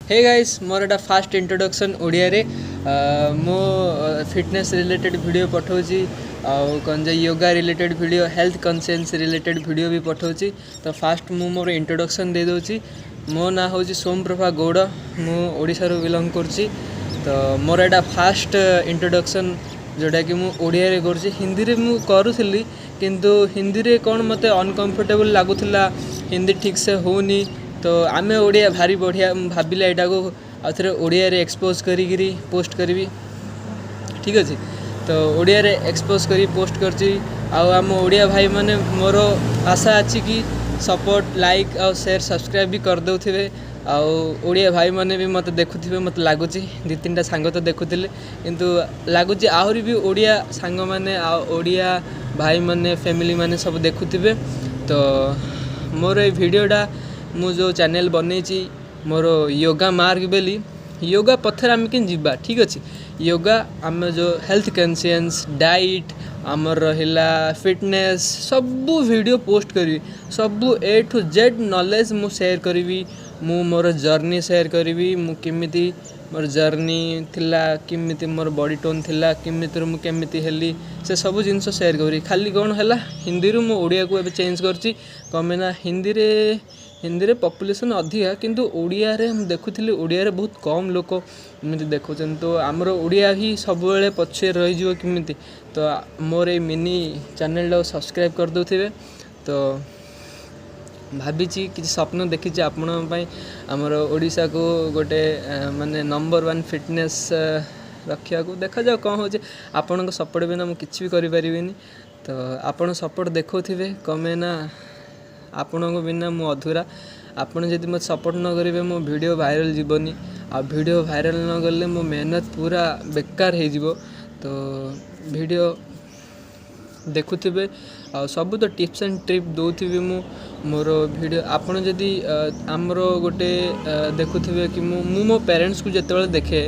Hey guys मोर एटा fast introduction Odia रे मो fitness related video पठाऊँगी कौन जे yoga related video health conscious related video भी पठाऊँगी। तो फास्ट मु मोर इंट्रोडक्शन दे दूँ। मो ना हूँ सोमप्रभा गौड़, मु ओडिशा रू बिलोंग करची। तो मोर एटा फास्ट इंट्रोडक्शन जोटा कि मु ओडिया रे करची। हिंदी रे मु करूथली किंतु हिंदी रे कौन मते अनकंफर्टेबल लागुथिला, हिंदी ठीक से होनी। तो आमे ओडिया भारी बढ़िया भाविले एटा को आउथरे ओडिया रे एक्सपोज करी पोस्ट करी। ठीक अच्छे तो ओडिया रे एक्सपोज करी पोस्ट करची। आम ओडिया भाई माने मोर आशा अच्छी कि सपोर्ट लाइक और शेयर सब्सक्राइब भी कर दउथिबे। ओडिया भाई माने भी मत देखुथिबे, मत लागुची दि तीन टा सांग तो देखुथिले किंतु लागुची आहरी भी ओडिया सांग माने ओडिया भाई माने फैमिली माने सब देखुथिबे। तो मोर ए वीडियोटा मु जो चैनल बनईची मोर योगा मार्ग बेली योगा पथर आम कि जीवा। ठीक अच्छे योगा आम जो हेल्थ कॉन्शियस डाइट आमर रहिला फिटनेस सबू वीडियो पोस्ट करी, सबू ए टू जेड नॉलेज मु शेयर करी। मु मोर जर्नी शेयर करी, मु किमिति मोर जर्नी थिला, किमिति मोर बॉडी टोन थिला, किमिति मु केमिति हेली से सब जिनस शेयर करी। खाली कौन है हिंदी रू मु ओडिया को एबे चेंज करची कमेना हिंदी रे पॉपुलेशन अधिका किंतु ओडिया रे हम देखुथिली ओडिया रे बहुत कम लोक एमती देखुछन। तो आमर ओडिया ही सब बेले पछे रही जिवो किमिति। तो मोर ए मिनी चैनल को सब्सक्राइब कर दोथिबे। तो भाभी कि स्वप्न देखी आपण आमर ओडिशा को गोटे माने नंबर 1 फिटनेस रखा को देखा जाओ कौन हो आपण सपोर्ट बिना मुझे किसी भी करें। तो आपण सपोर्ट देखोथिबे कमेना आपण को बिना मु अधूरा। आपण जदि मत सपोर्ट न करेंगे मो वीडियो वायरल जीवनी, आ वीडियो वायरल न गले मो मेहनत पूरा बेकार हो जीवो। तो वीडियो देखुथिबे आ सब तो टिप्स एंड ट्रिप दौथि मु मोर वीडियो आपण जदि आमर गोटे देखुथिबे कि मो पेरेंट्स को जिते देखे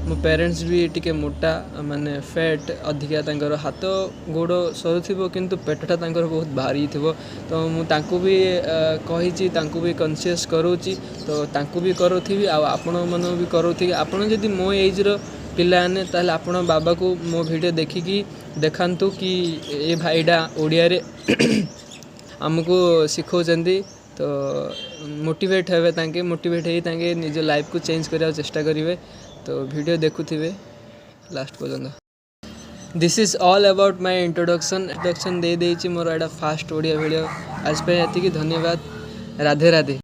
मो पेरेंट्स भी टिके मोटा माने फैट अधिका तांकर हाथ गोड़ सरुथिबो किंतु पेटटा तांकर बहुत भारी थिबो। तो मु तांको भी कहिची तांको भी कॉन्शियस करूची। तो तांको भी करूथिबी आ आपण मन भी करूथिबी। आपण जदि मो एज रो पिला ने ताले आपण बाबा को मो वीडियो देखिकी देखांतु कि ए भाईडा ओडिया रे हमको सिखौचंदी। तो मोटिवेट हेबे तांके, मोटिवेट हे तांके निज लाइफ को चेंज करने चेष्टा करेंगे। तो वीडियो देखुथिबे लास्ट पर्यंत। This is all about my introduction दे देछि मोर एटा फास्ट ओडिया वीडियो। आज पे एति की धन्यवाद। राधे राधे।